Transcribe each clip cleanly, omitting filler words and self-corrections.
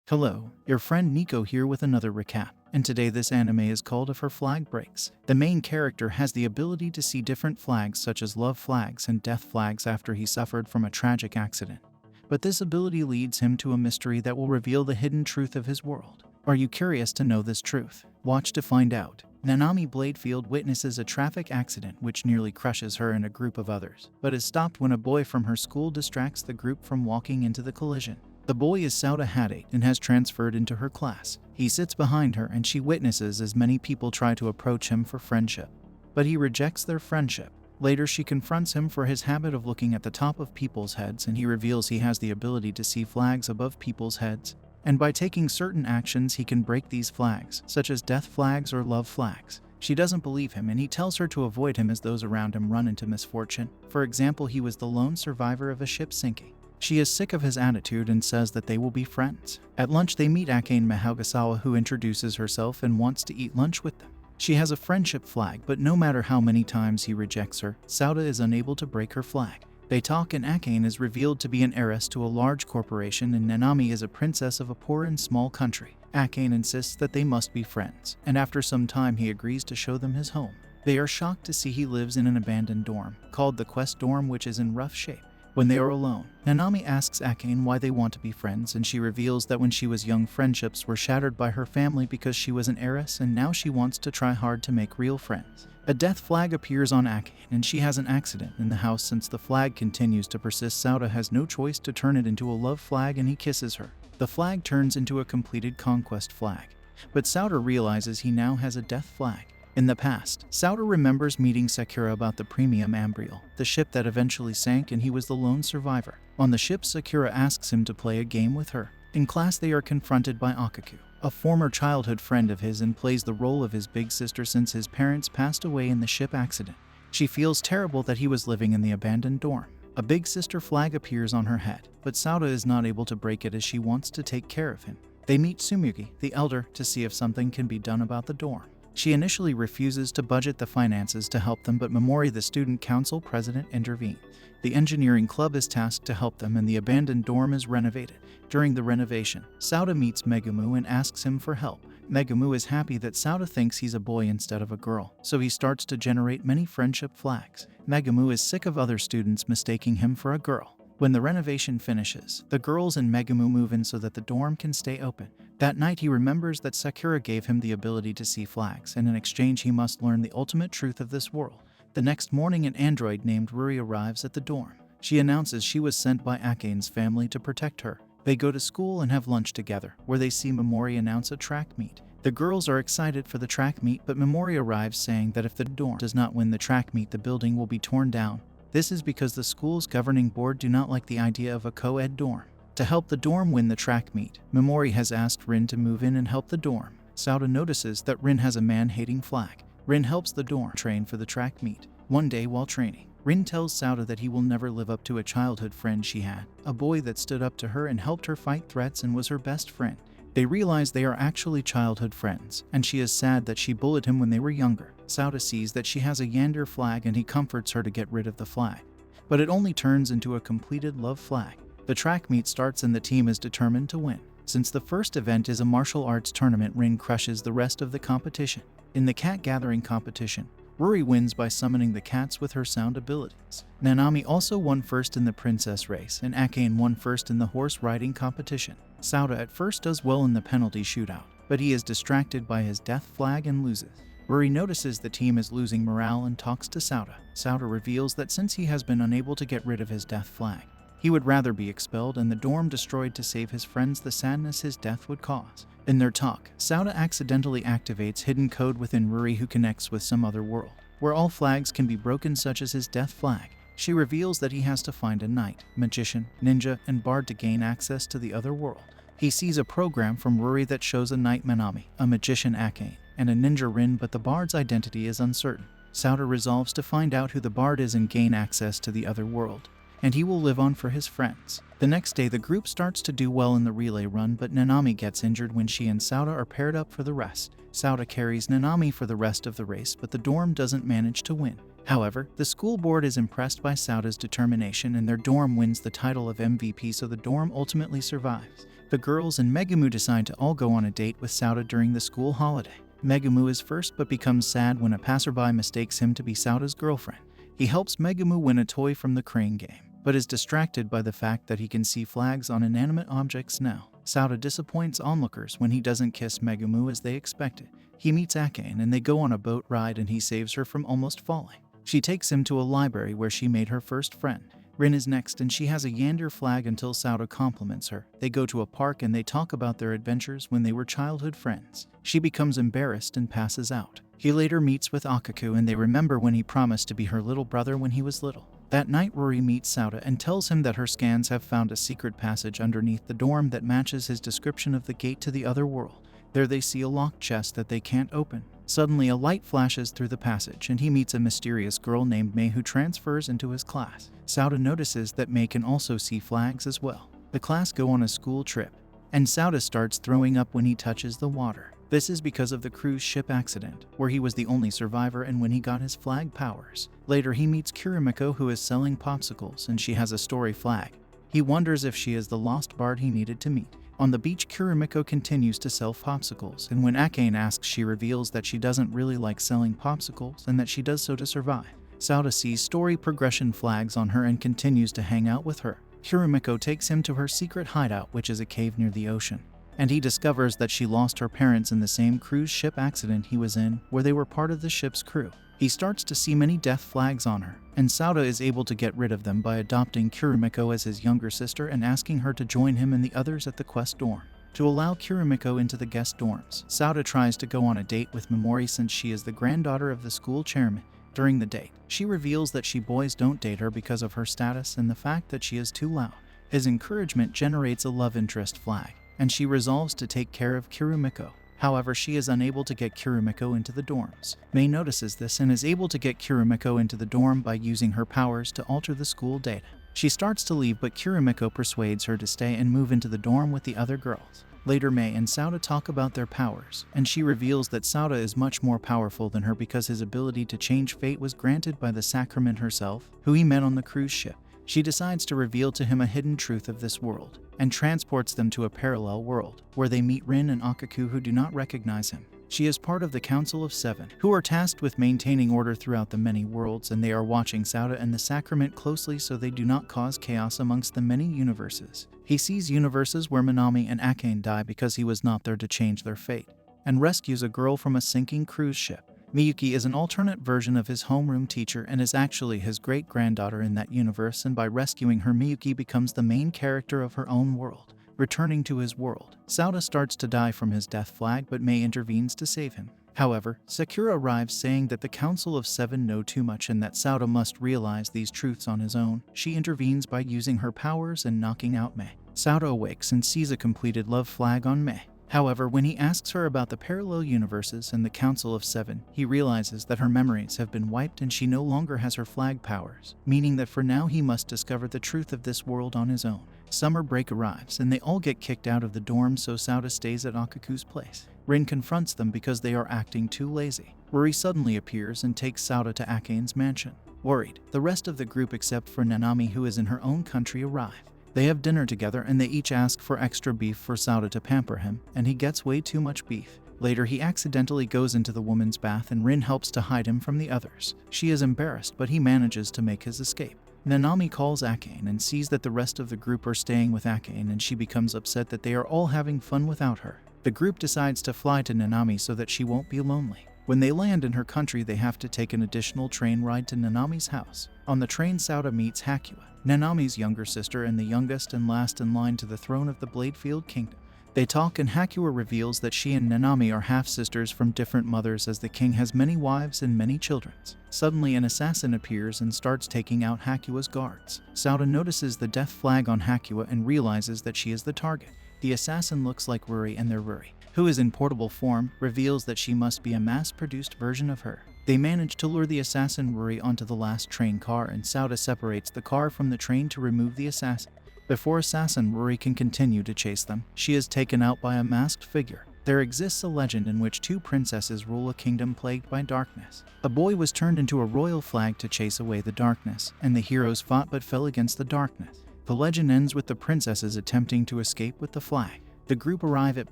Hello, your friend Nico here with another recap, and today this anime is called If Her Flag Breaks. The main character has the ability to see different flags such as love flags and death flags after he suffered from a tragic accident. But this ability leads him to a mystery that will reveal the hidden truth of his world. Are you curious to know this truth? Watch to find out. Nanami Bladefield witnesses a traffic accident which nearly crushes her and a group of others, but is stopped when a boy from her school distracts the group from walking into the collision. The boy is Souta Hatate and has transferred into her class. He sits behind her and she witnesses as many people try to approach him for friendship. But he rejects their friendship. Later she confronts him for his habit of looking at the top of people's heads, and he reveals he has the ability to see flags above people's heads. And by taking certain actions he can break these flags, such as death flags or love flags. She doesn't believe him and he tells her to avoid him as those around him run into misfortune. For example, he was the lone survivor of a ship sinking. She is sick of his attitude and says that they will be friends. At lunch they meet Akane Mahaugasawa, who introduces herself and wants to eat lunch with them. She has a friendship flag, but no matter how many times he rejects her, Souta is unable to break her flag. They talk and Akane is revealed to be an heiress to a large corporation and Nanami is a princess of a poor and small country. Akane insists that they must be friends, and after some time he agrees to show them his home. They are shocked to see he lives in an abandoned dorm, called the Quest Dorm, which is in rough shape. When they are alone, Nanami asks Akane why they want to be friends, and she reveals that when she was young, friendships were shattered by her family because she was an heiress, and now she wants to try hard to make real friends. A death flag appears on Akane, and she has an accident in the house. Since the flag continues to persist, Souta has no choice to turn it into a love flag, and he kisses her. The flag turns into a completed conquest flag, but Souta realizes he now has a death flag. In the past, Souta remembers meeting Sakura about the Premium Ambriel, the ship that eventually sank, and he was the lone survivor. On the ship, Sakura asks him to play a game with her. In class they are confronted by Akaku, a former childhood friend of his, and plays the role of his big sister since his parents passed away in the ship accident. She feels terrible that he was living in the abandoned dorm. A big sister flag appears on her head, but Souta is not able to break it as she wants to take care of him. They meet Tsumugi, the elder, to see if something can be done about the dorm. She initially refuses to budget the finances to help them, but Momori, the student council president, intervenes. The engineering club is tasked to help them and the abandoned dorm is renovated. During the renovation, Souta meets Megumu and asks him for help. Megumu is happy that Souta thinks he's a boy instead of a girl, so he starts to generate many friendship flags. Megumu is sick of other students mistaking him for a girl. When the renovation finishes, the girls and Megumu move in so that the dorm can stay open. That night he remembers that Sakura gave him the ability to see flags, and in exchange he must learn the ultimate truth of this world. The next morning an android named Ruri arrives at the dorm. She announces she was sent by Akane's family to protect her. They go to school and have lunch together, where they see Momori announce a track meet. The girls are excited for the track meet, but Momori arrives saying that if the dorm does not win the track meet, the building will be torn down. This is because the school's governing board do not like the idea of a co-ed dorm. To help the dorm win the track meet, Momori has asked Rin to move in and help the dorm. Souta notices that Rin has a man-hating flag. Rin helps the dorm train for the track meet. One day while training, Rin tells Souta that he will never live up to a childhood friend she had, a boy that stood up to her and helped her fight threats and was her best friend. They realize they are actually childhood friends, and she is sad that she bullied him when they were younger. Souta sees that she has a Yandere flag and he comforts her to get rid of the flag, but it only turns into a completed love flag. The track meet starts and the team is determined to win. Since the first event is a martial arts tournament, Rin crushes the rest of the competition. In the cat gathering competition, Ruri wins by summoning the cats with her sound abilities. Nanami also won first in the princess race, and Akane won first in the horse riding competition. Souta at first does well in the penalty shootout, but he is distracted by his death flag and loses. Ruri notices the team is losing morale and talks to Souta. Souta reveals that since he has been unable to get rid of his death flag, he would rather be expelled and the dorm destroyed to save his friends the sadness his death would cause. In their talk, Souta accidentally activates hidden code within Ruri, who connects with some other world, where all flags can be broken, such as his death flag. She reveals that he has to find a knight, magician, ninja, and bard to gain access to the other world. He sees a program from Ruri that shows a knight Manami, a magician Akane, and a ninja Rin, but the bard's identity is uncertain. Souta resolves to find out who the bard is and gain access to the other world, and he will live on for his friends. The next day the group starts to do well in the relay run, but Nanami gets injured when she and Souta are paired up for the rest. Souta carries Nanami for the rest of the race, but the dorm doesn't manage to win. However, the school board is impressed by Sauta's determination and their dorm wins the title of MVP, so the dorm ultimately survives. The girls and Megumu decide to all go on a date with Souta during the school holiday. Megumu is first but becomes sad when a passerby mistakes him to be Sauta's girlfriend. He helps Megumu win a toy from the crane game, but is distracted by the fact that he can see flags on inanimate objects now. Souta disappoints onlookers when he doesn't kiss Megumu as they expected. He meets Akane and they go on a boat ride and he saves her from almost falling. She takes him to a library where she made her first friend. Rin is next and she has a Yandere flag until Souta compliments her. They go to a park and they talk about their adventures when they were childhood friends. She becomes embarrassed and passes out. He later meets with Akaku and they remember when he promised to be her little brother when he was little. That night Rory meets Souta and tells him that her scans have found a secret passage underneath the dorm that matches his description of the gate to the other world. There they see a locked chest that they can't open. Suddenly a light flashes through the passage and he meets a mysterious girl named Mei who transfers into his class. Souta notices that Mei can also see flags as well. The class go on a school trip, and Souta starts throwing up when he touches the water. This is because of the cruise ship accident, where he was the only survivor and when he got his flag powers. Later he meets Kurimiko who is selling popsicles and she has a story flag. He wonders if she is the lost bard he needed to meet. On the beach, Kurimiko continues to sell popsicles, and when Akane asks, she reveals that she doesn't really like selling popsicles and that she does so to survive. Souta sees story progression flags on her and continues to hang out with her. Kurimiko takes him to her secret hideout, which is a cave near the ocean, and he discovers that she lost her parents in the same cruise ship accident he was in, where they were part of the ship's crew. He starts to see many death flags on her, and Souta is able to get rid of them by adopting Kurimiko as his younger sister and asking her to join him and the others at the quest dorm. To allow Kurimiko into the guest dorms, Souta tries to go on a date with Momori since she is the granddaughter of the school chairman. During the date, she reveals that boys don't date her because of her status and the fact that she is too loud. His encouragement generates a love interest flag, and she resolves to take care of Kurimiko. However, she is unable to get Kurimiko into the dorms. Mei notices this and is able to get Kurimiko into the dorm by using her powers to alter the school data. She starts to leave, but Kurimiko persuades her to stay and move into the dorm with the other girls. Later, Mei and Souta talk about their powers, and she reveals that Souta is much more powerful than her because his ability to change fate was granted by the Sacrament herself, who he met on the cruise ship. She decides to reveal to him a hidden truth of this world, and transports them to a parallel world, where they meet Rin and Akaku who do not recognize him. She is part of the Council of Seven, who are tasked with maintaining order throughout the many worlds, and they are watching Souta and the Sacrament closely so they do not cause chaos amongst the many universes. He sees universes where Minami and Akane die because he was not there to change their fate, and rescues a girl from a sinking cruise ship. Miyuki is an alternate version of his homeroom teacher and is actually his great-granddaughter in that universe, and by rescuing her, Miyuki becomes the main character of her own world. Returning to his world, Souta starts to die from his death flag, but Mei intervenes to save him. However, Sakura arrives saying that the Council of Seven know too much and that Souta must realize these truths on his own. She intervenes by using her powers and knocking out Mei. Souta awakes and sees a completed love flag on Mei. However, when he asks her about the parallel universes and the Council of Seven, he realizes that her memories have been wiped and she no longer has her flag powers, meaning that for now he must discover the truth of this world on his own. Summer break arrives and they all get kicked out of the dorm, so Souta stays at Akaku's place. Rin confronts them because they are acting too lazy. Rory suddenly appears and takes Souta to Akane's mansion. Worried, the rest of the group except for Nanami, who is in her own country, arrive. They have dinner together and they each ask for extra beef for Souta to pamper him, and he gets way too much beef. Later, he accidentally goes into the woman's bath and Rin helps to hide him from the others. She is embarrassed, but he manages to make his escape. Nanami calls Akane and sees that the rest of the group are staying with Akane, and she becomes upset that they are all having fun without her. The group decides to fly to Nanami so that she won't be lonely. When they land in her country, they have to take an additional train ride to Nanami's house. On the train, Souta meets Hakua, Nanami's younger sister and the youngest and last in line to the throne of the Bladefield Kingdom. They talk and Hakua reveals that she and Nanami are half-sisters from different mothers, as the king has many wives and many children. Suddenly an assassin appears and starts taking out Hakua's guards. Souta notices the death flag on Hakua and realizes that she is the target. The assassin looks like Ruri, and their Ruri, who is in portable form, reveals that she must be a mass-produced version of her. They manage to lure the assassin Ruri onto the last train car, and Souta separates the car from the train to remove the assassin. Before assassin Ruri can continue to chase them, she is taken out by a masked figure. There exists a legend in which two princesses rule a kingdom plagued by darkness. A boy was turned into a royal flag to chase away the darkness, and the heroes fought but fell against the darkness. The legend ends with the princesses attempting to escape with the flag. The group arrive at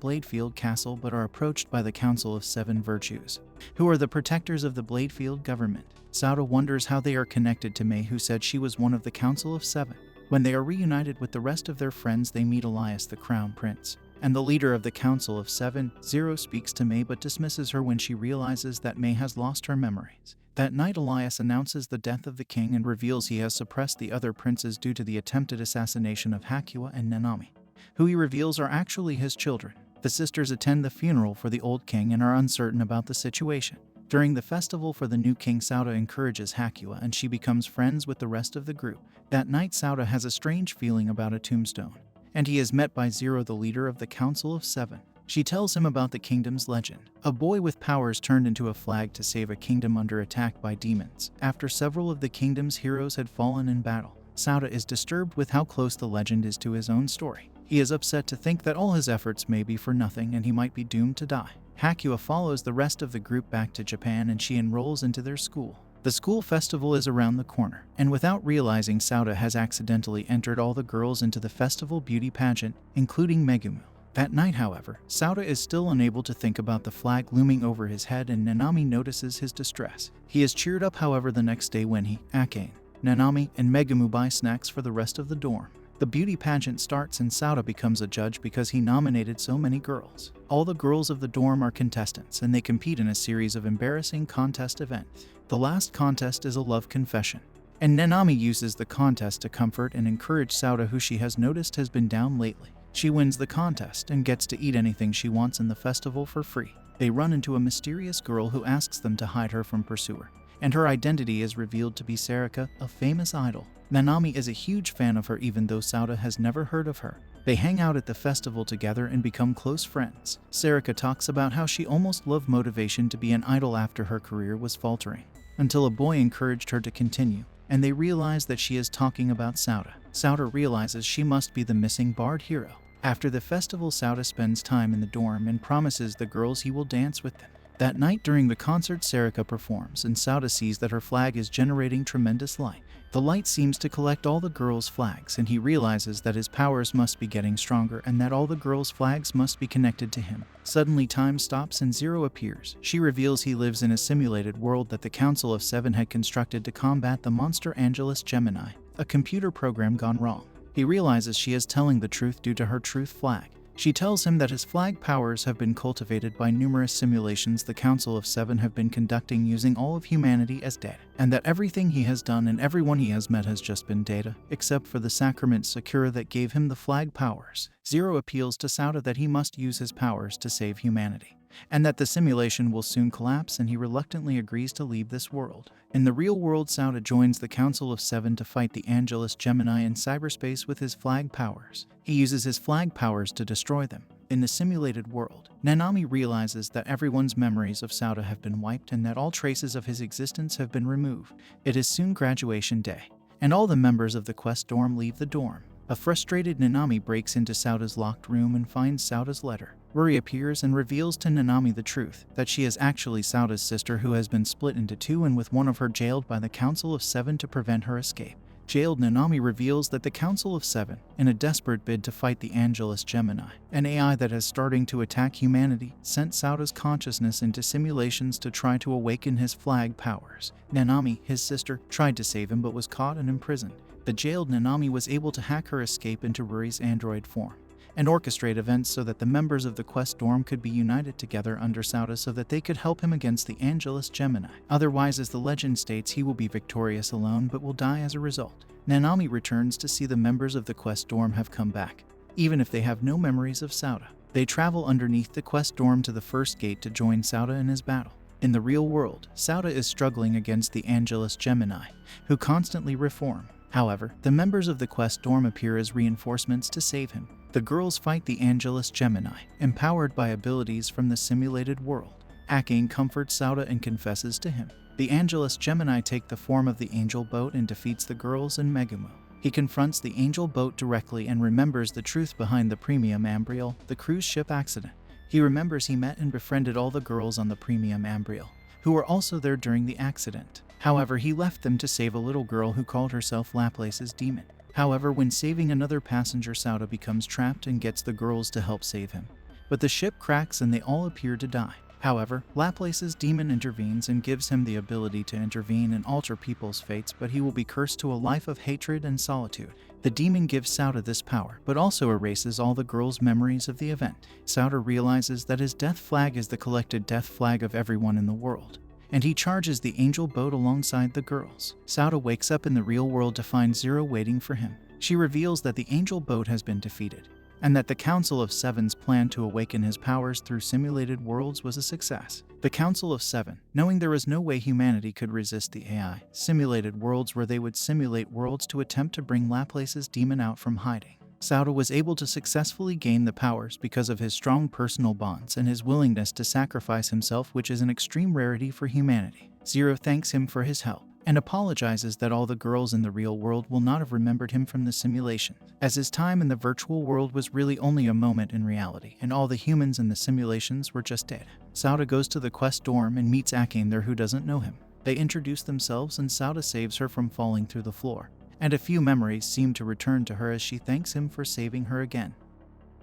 Bladefield Castle but are approached by the Council of Seven Virtues, who are the protectors of the Bladefield government. Souta wonders how they are connected to May, who said she was one of the Council of Seven. When they are reunited with the rest of their friends, they meet Elias, the Crown Prince, and the leader of the Council of Seven. Zero speaks to May but dismisses her when she realizes that May has lost her memories. That night, Elias announces the death of the king and reveals he has suppressed the other princes due to the attempted assassination of Hakua and Nanami, who he reveals are actually his children. The sisters attend the funeral for the old king and are uncertain about the situation. During the festival for the new king, Souta encourages Hakua and she becomes friends with the rest of the group. That night, Souta has a strange feeling about a tombstone, and he is met by Zero, the leader of the Council of Seven. She tells him about the kingdom's legend. A boy with powers turned into a flag to save a kingdom under attack by demons. After several of the kingdom's heroes had fallen in battle, Souta is disturbed with how close the legend is to his own story. He is upset to think that all his efforts may be for nothing and he might be doomed to die. Hakua follows the rest of the group back to Japan and she enrolls into their school. The school festival is around the corner, and without realizing, Souta has accidentally entered all the girls into the festival beauty pageant, including Megumu. That night, however, Souta is still unable to think about the flag looming over his head, and Nanami notices his distress. He is cheered up, however, the next day when he, Akane, Nanami, and Megumu buy snacks for the rest of the dorm. The beauty pageant starts and Souta becomes a judge because he nominated so many girls. All the girls of the dorm are contestants and they compete in a series of embarrassing contest events. The last contest is a love confession, and Nanami uses the contest to comfort and encourage Souta, who she has noticed has been down lately. She wins the contest and gets to eat anything she wants in the festival for free. They run into a mysterious girl who asks them to hide her from pursuer, and her identity is revealed to be Sarika, a famous idol. Nanami is a huge fan of her even though Souta has never heard of her. They hang out at the festival together and become close friends. Sarika talks about how she almost loved motivation to be an idol after her career was faltering, until a boy encouraged her to continue, and they realize that she is talking about Souta. Souta realizes she must be the missing bard hero. After the festival, Souta spends time in the dorm and promises the girls he will dance with them. That night during the concert, Sarika performs and Souta sees that her flag is generating tremendous light. The light seems to collect all the girls' flags and he realizes that his powers must be getting stronger and that all the girls' flags must be connected to him. Suddenly time stops and Zero appears. She reveals he lives in a simulated world that the Council of Seven had constructed to combat the monster Angelus Gemini, a computer program gone wrong. He realizes she is telling the truth due to her truth flag. She tells him that his flag powers have been cultivated by numerous simulations the Council of Seven have been conducting using all of humanity as data, and that everything he has done and everyone he has met has just been data, except for the Sacrament Sakura that gave him the flag powers. Zero appeals to Souta that he must use his powers to save humanity, and that the simulation will soon collapse, and he reluctantly agrees to leave this world. In the real world, Souta joins the Council of Seven to fight the Angelus Gemini in cyberspace with his flag powers. He uses his flag powers to destroy them. In the simulated world, Nanami realizes that everyone's memories of Souta have been wiped and that all traces of his existence have been removed. It is soon graduation day, and all the members of the quest dorm leave the dorm. A frustrated Nanami breaks into Sauta's locked room and finds Sauta's letter. Ruri appears and reveals to Nanami the truth, that she is actually Sauta's sister who has been split into two and with one of her jailed by the Council of Seven to prevent her escape. Jailed, Nanami reveals that the Council of Seven, in a desperate bid to fight the Angelus Gemini, an AI that is starting to attack humanity, sent Sauta's consciousness into simulations to try to awaken his flag powers. Nanami, his sister, tried to save him but was caught and imprisoned. The jailed Nanami was able to hack her escape into Ruri's android form and orchestrate events so that the members of the quest dorm could be united together under Souta so that they could help him against the Angelus Gemini. Otherwise, as the legend states, he will be victorious alone but will die as a result. Nanami returns to see the members of the quest dorm have come back, even if they have no memories of Souta. They travel underneath the quest dorm to the first gate to join Souta in his battle. In the real world, Souta is struggling against the Angelus Gemini, who constantly reform. However, the members of the quest dorm appear as reinforcements to save him. The girls fight the Angelus Gemini, empowered by abilities from the simulated world. Akane comforts Souta and confesses to him. The Angelus Gemini take the form of the Angel Boat and defeats the girls and Megumu. He confronts the Angel Boat directly and remembers the truth behind the Premium Ambriel, the cruise ship accident. He remembers he met and befriended all the girls on the Premium Ambriel, who were also there during the accident. However, he left them to save a little girl who called herself Laplace's demon. However, when saving another passenger, Souta becomes trapped and gets the girls to help save him. But the ship cracks and they all appear to die. However, Laplace's demon intervenes and gives him the ability to intervene and alter people's fates, but he will be cursed to a life of hatred and solitude. The demon gives Souta this power, but also erases all the girls' memories of the event. Souta realizes that his death flag is the collected death flag of everyone in the world, and he charges the angel boat alongside the girls. Souta wakes up in the real world to find Zero waiting for him. She reveals that the angel boat has been defeated, and that the Council of Seven's plan to awaken his powers through simulated worlds was a success. The Council of Seven, knowing there was no way humanity could resist the AI, simulated worlds where they would simulate worlds to attempt to bring Laplace's demon out from hiding. Souta was able to successfully gain the powers because of his strong personal bonds and his willingness to sacrifice himself, which is an extreme rarity for humanity. Zero thanks him for his help and apologizes that all the girls in the real world will not have remembered him from the simulation, as his time in the virtual world was really only a moment in reality, and all the humans in the simulations were just dead. Souta goes to the quest dorm and meets Akane there, who doesn't know him. They introduce themselves and Souta saves her from falling through the floor, and a few memories seem to return to her as she thanks him for saving her again.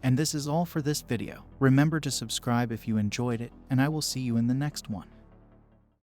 And this is all for this video. Remember to subscribe if you enjoyed it, and I will see you in the next one.